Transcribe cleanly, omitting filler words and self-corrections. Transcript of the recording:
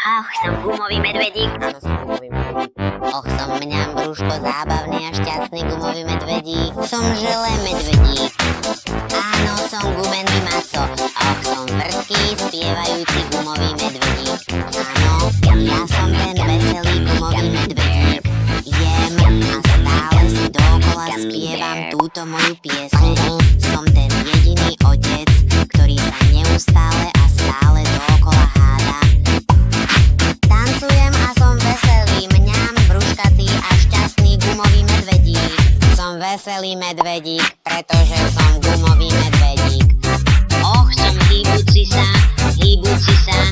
Ach, som gumový medvedík. Áno, som gumový medvedík. Och, som mňam brúško, zábavný a šťastný gumový medvedík. Som želé medvedík. Áno, som gumený maco. Och, som vrtký, spievajúci gumový medvedík. Áno, ja som ten veselý gumový medvedík. Jem a stále si dookola spievam túto moju pieseň. Som ten jediný otec, ktorý sa neustále a stále dookola háda. Tancujem a som veselý, mňam brúškatý a šťastný gumový medvedík. Som veselý medvedík, pretože som gumový medvedík. Och, som hýbúci sa,